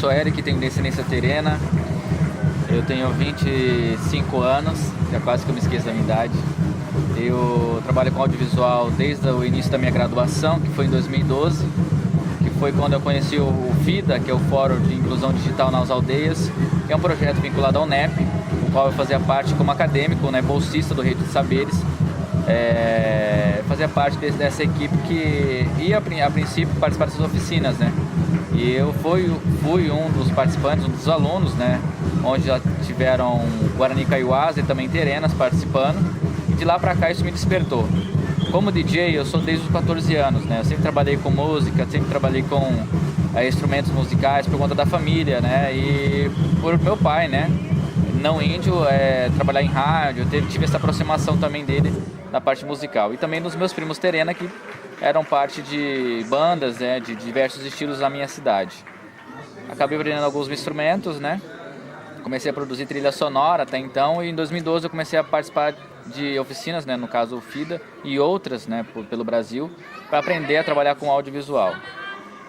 sou Eric, tenho descendência terena. Eu tenho 25 anos, já quase que eu me esqueço da minha idade. Eu trabalho com audiovisual desde o início da minha graduação, que foi em 2012, que foi quando eu conheci o FIDA, que é o Fórum de Inclusão Digital nas Aldeias, que é um projeto vinculado ao NEP, o qual eu fazia parte como acadêmico, né, bolsista do Rede de Saberes. Fazia parte dessa equipe que ia a princípio participar dessas oficinas, né? E eu fui um dos participantes, um dos alunos, né? Onde já tiveram Guarani Kaiowás e também Terenas participando. E de lá pra cá isso me despertou. Como DJ eu sou desde os 14 anos, né? Eu sempre trabalhei com música, sempre trabalhei com instrumentos musicais por conta da família, né? E por meu pai, né? Não índio, trabalhar em rádio, tive essa aproximação também dele na parte musical. E também dos meus primos terena que eram parte de bandas, né, de diversos estilos na minha cidade. Acabei aprendendo alguns instrumentos, né? Comecei a produzir trilha sonora até então e em 2012 eu comecei a participar de oficinas, né, no caso o FIDA e outras, né, pelo Brasil, para aprender a trabalhar com audiovisual.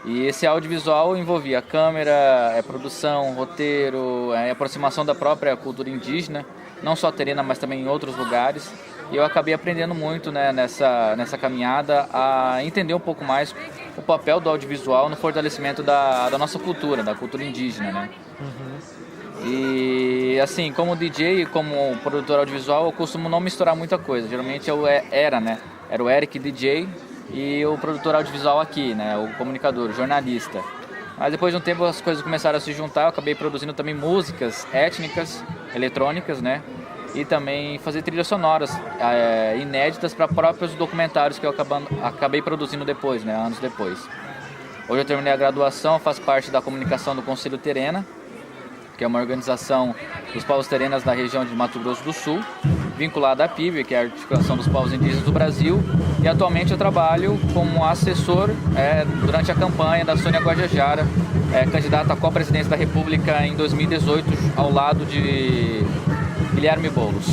E esse audiovisual envolvia câmera, produção, roteiro, aproximação da própria cultura indígena, não só terena, mas também em outros lugares. E eu acabei aprendendo muito, né, nessa caminhada a entender um pouco mais o papel do audiovisual no fortalecimento da nossa cultura, da cultura indígena, né? E assim, como DJ e como produtor audiovisual, eu costumo não misturar muita coisa. Geralmente né? Era o Eric DJ e o produtor audiovisual aqui, né? O comunicador, o jornalista. Mas depois de um tempo as coisas começaram a se juntar, eu acabei produzindo também músicas étnicas, eletrônicas, né? E também fazer trilhas sonoras inéditas para próprios documentários que eu acabei produzindo depois, né? Anos depois. Hoje eu terminei a graduação, faço parte da comunicação do Conselho Terena, que é uma organização dos povos terenas da região de Mato Grosso do Sul, vinculada à PIB, que é a Articulação dos Povos Indígenas do Brasil, e atualmente eu trabalho como assessor durante a campanha da Sônia Guajajara, candidata à co-presidência da República em 2018, ao lado de Guilherme Boulos.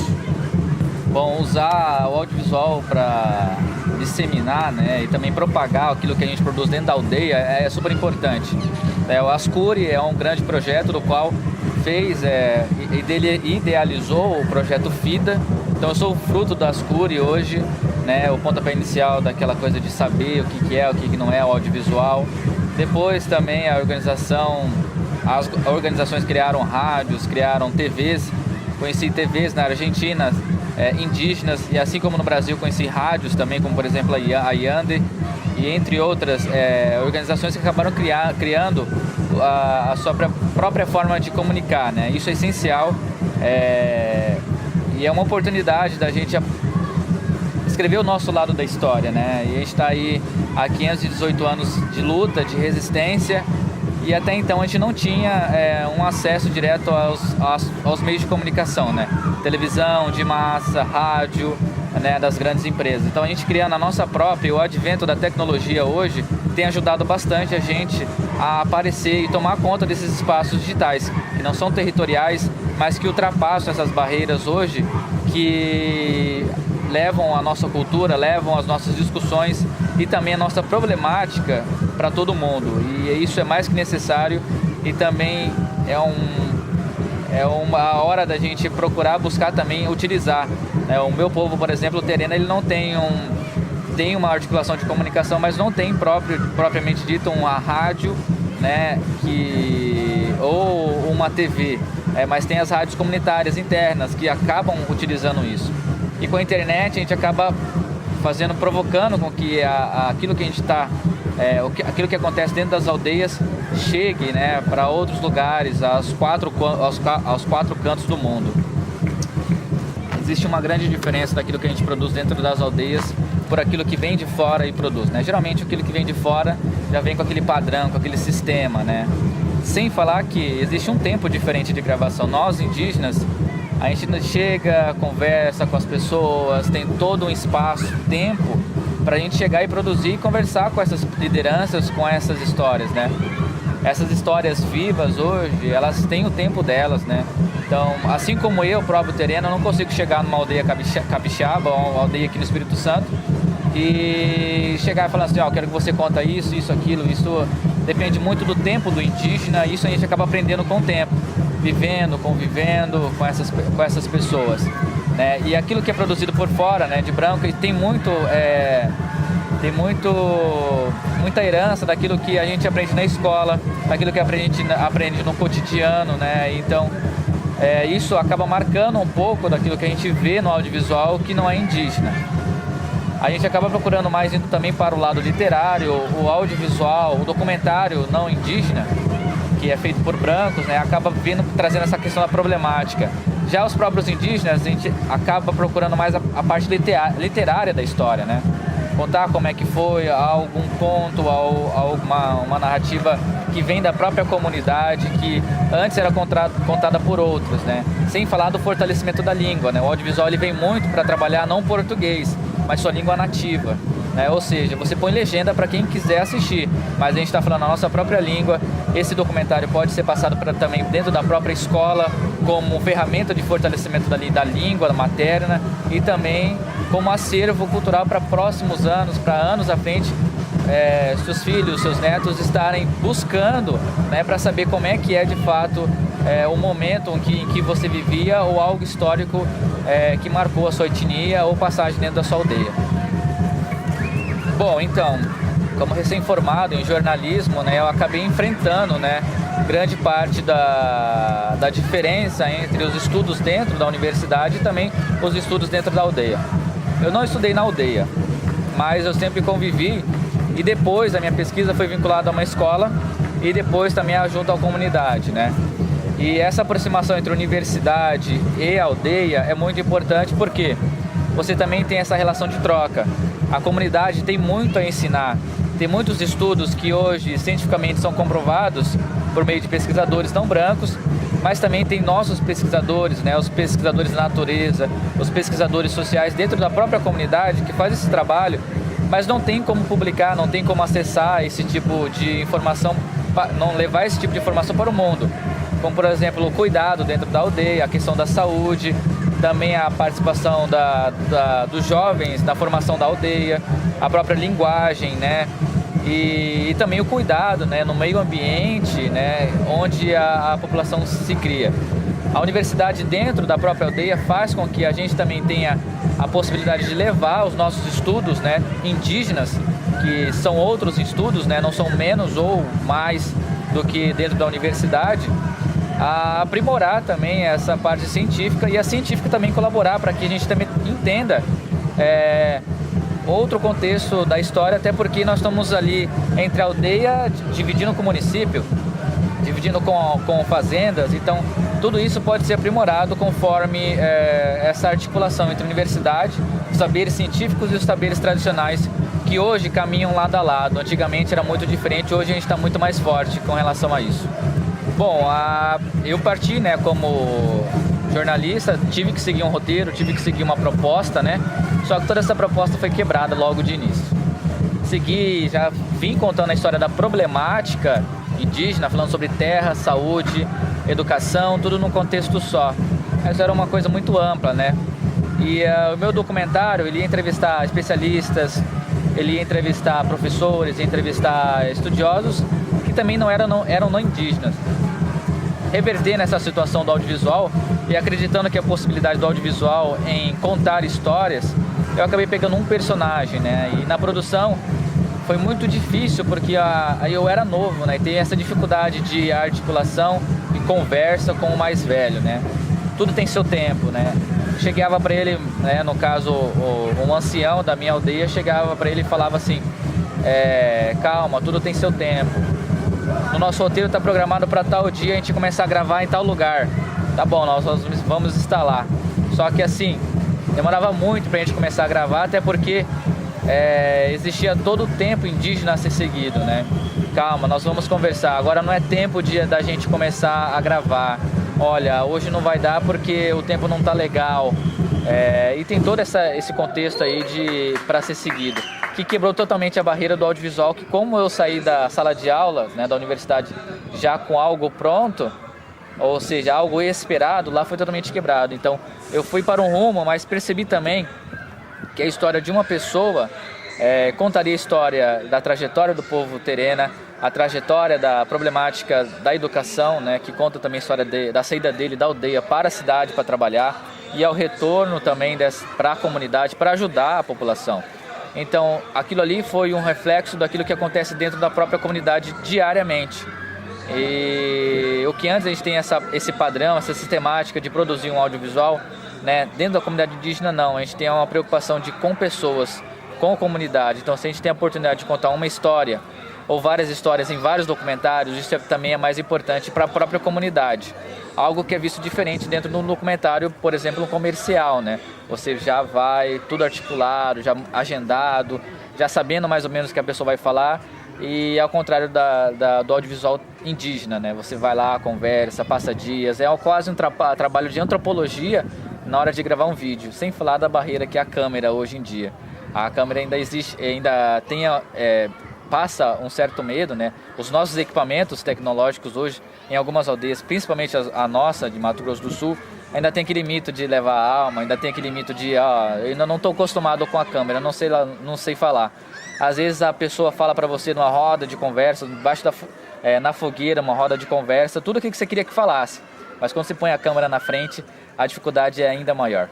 Bom, usar o audiovisual para disseminar, né, e também propagar aquilo que a gente produz dentro da aldeia é super importante. O Ascuri é um grande projeto do qual idealizou o projeto FIDA. Então eu sou o fruto da Ascuri hoje, né, o pontapé inicial daquela coisa de saber o que é, o que não é o audiovisual. Depois também as organizações criaram rádios, criaram TVs. Conheci TVs na Argentina, indígenas, e assim como no Brasil conheci rádios também, como por exemplo a Yande, e entre outras organizações que acabaram criando a sua própria forma de comunicar, né? Isso é essencial e é uma oportunidade da gente escrever o nosso lado da história, né? E a gente está aí há 518 anos de luta, de resistência, e até então a gente não tinha um acesso direto aos meios de comunicação, né? Televisão, de massa, rádio, né, das grandes empresas. Então a gente criando a nossa própria, e o advento da tecnologia hoje tem ajudado bastante a gente a aparecer e tomar conta desses espaços digitais, que não são territoriais, mas que ultrapassam essas barreiras hoje, que levam a nossa cultura, levam as nossas discussões e também a nossa problemática para todo mundo. E isso é mais que necessário e também é uma hora da gente procurar buscar também utilizar. O meu povo, por exemplo, o terena, ele não tem uma articulação de comunicação, mas não tem propriamente dito uma rádio, né, ou uma TV, mas tem as rádios comunitárias internas que acabam utilizando isso. E com a internet a gente acaba provocando com que aquilo que a gente está, aquilo que acontece dentro das aldeias chegue, né, para outros lugares, aos quatro cantos do mundo. Existe uma grande diferença daquilo que a gente produz dentro das aldeias por aquilo que vem de fora e produz, né? Geralmente aquilo que vem de fora já vem com aquele padrão, com aquele sistema, né? Sem falar que existe um tempo diferente de gravação. Nós, indígenas, a gente chega, conversa com as pessoas, tem todo um espaço, tempo para a gente chegar e produzir e conversar com essas lideranças, com essas histórias, né? Essas histórias vivas hoje, elas têm o tempo delas, né? Então, assim como eu, próprio tereno, eu não consigo chegar numa aldeia capixaba, uma aldeia aqui no Espírito Santo, e chegar e falar assim, quero que você conta isso, aquilo, isso depende muito do tempo do indígena, e isso a gente acaba aprendendo com o tempo, vivendo, convivendo com essas pessoas, né? E aquilo que é produzido por fora, né, de branco, tem muita herança daquilo que a gente aprende na escola, daquilo que aprende no cotidiano, né? Então, isso acaba marcando um pouco daquilo que a gente vê no audiovisual que não é indígena. A gente acaba procurando mais indo também para o lado literário, o audiovisual, o documentário não indígena, que é feito por brancos, né? Acaba trazendo essa questão da problemática. Já os próprios indígenas, a gente acaba procurando mais a parte literária da história, né? Contar como é que foi, algum conto, uma narrativa que vem da própria comunidade, que antes era contada por outros, né? Sem falar do fortalecimento da língua, né? O audiovisual ele vem muito para trabalhar não português, mas sua língua nativa, né? Ou seja, você põe legenda para quem quiser assistir, mas a gente está falando a nossa própria língua. Esse documentário pode ser passado também dentro da própria escola como ferramenta de fortalecimento da língua materna e também como acervo cultural para próximos anos, para anos à frente, seus filhos, seus netos estarem buscando, né, para saber como é que é de fato o momento em que você vivia ou algo histórico que marcou a sua etnia ou passagem dentro da sua aldeia. Bom, então, como recém-formado em jornalismo, né, eu acabei enfrentando, né, grande parte da diferença entre os estudos dentro da universidade e também os estudos dentro da aldeia. Eu não estudei na aldeia, mas eu sempre convivi, e depois a minha pesquisa foi vinculada a uma escola e depois também junto à comunidade, né? E essa aproximação entre universidade e aldeia é muito importante porque você também tem essa relação de troca. A comunidade tem muito a ensinar, tem muitos estudos que hoje cientificamente são comprovados por meio de pesquisadores não brancos, mas também tem nossos pesquisadores, né, os pesquisadores da natureza, os pesquisadores sociais dentro da própria comunidade que faz esse trabalho, mas não tem como publicar, não tem como acessar esse tipo de informação, não levar esse tipo de informação para o mundo. Como, por exemplo, o cuidado dentro da aldeia, a questão da saúde, também a participação dos jovens na formação da aldeia, a própria linguagem, né? E também o cuidado, né, no meio ambiente, né, onde a população se cria. A universidade dentro da própria aldeia faz com que a gente também tenha a possibilidade de levar os nossos estudos, né, indígenas, que são outros estudos, né, não são menos ou mais do que dentro da universidade, a aprimorar também essa parte científica e a científica também colaborar para que a gente também entenda outro contexto da história, até porque nós estamos ali entre a aldeia, dividindo com o município, dividindo com fazendas, então tudo isso pode ser aprimorado conforme essa articulação entre a universidade, os saberes científicos e os saberes tradicionais, que hoje caminham lado a lado. Antigamente era muito diferente, hoje a gente está muito mais forte com relação a isso. Bom, eu parti, né, como jornalista, tive que seguir um roteiro, tive que seguir uma proposta, né? Só que toda essa proposta foi quebrada logo de início. Já vim contando a história da problemática indígena, falando sobre terra, saúde, educação, tudo num contexto só. Mas era uma coisa muito ampla, né? E o meu documentário, ele ia entrevistar especialistas, ele ia entrevistar professores, ia entrevistar estudiosos que também eram não indígenas. Reverter nessa situação do audiovisual e acreditando que a possibilidade do audiovisual em contar histórias, eu acabei pegando um personagem, né? E na produção foi muito difícil porque eu era novo, né? E tem essa dificuldade de articulação e conversa com o mais velho, né? Tudo tem seu tempo, né? Chegava para ele, né? No caso, um ancião da minha aldeia chegava para ele e falava assim: calma, tudo tem seu tempo. No nosso roteiro está programado para tal dia a gente começar a gravar em tal lugar. Tá bom, nós vamos estar lá. Só que assim, demorava muito para a gente começar a gravar, até porque existia todo o tempo indígena a ser seguido, né? Calma, nós vamos conversar. Agora não é tempo da gente começar a gravar. Olha, hoje não vai dar porque o tempo não tá legal. E tem todo esse contexto aí para ser seguido, que quebrou totalmente a barreira do audiovisual, que como eu saí da sala de aula, né, da universidade já com algo pronto, ou seja, algo esperado, lá foi totalmente quebrado. Então eu fui para um rumo, mas percebi também que a história de uma pessoa contaria a história da trajetória do povo Terena, a trajetória da problemática da educação, né, que conta também a história da saída dele da aldeia para a cidade para trabalhar e ao retorno também para a comunidade para ajudar a população. Então, aquilo ali foi um reflexo daquilo que acontece dentro da própria comunidade diariamente. E o que antes a gente tem esse padrão, essa sistemática de produzir um audiovisual, né, dentro da comunidade indígena não, a gente tem uma preocupação com pessoas, com a comunidade. Então, se a gente tem a oportunidade de contar uma história ou várias histórias em vários documentários, isso também é mais importante para a própria comunidade. Algo que é visto diferente dentro de um documentário, por exemplo, um comercial, né? Você já vai tudo articulado, já agendado, já sabendo mais ou menos o que a pessoa vai falar, e ao contrário do audiovisual indígena, né? Você vai lá, conversa, passa dias, é quase um trabalho de antropologia na hora de gravar um vídeo, sem falar da barreira que é a câmera hoje em dia. A câmera ainda existe, ainda tem passa um certo medo, né? Os nossos equipamentos tecnológicos hoje, em algumas aldeias, principalmente a nossa, de Mato Grosso do Sul, ainda tem aquele mito de levar a alma, ainda tem aquele mito de, eu ainda não estou acostumado com a câmera, não sei falar. Às vezes a pessoa fala para você numa roda de conversa, embaixo na fogueira, uma roda de conversa, tudo o que você queria que falasse. Mas quando você põe a câmera na frente, a dificuldade é ainda maior.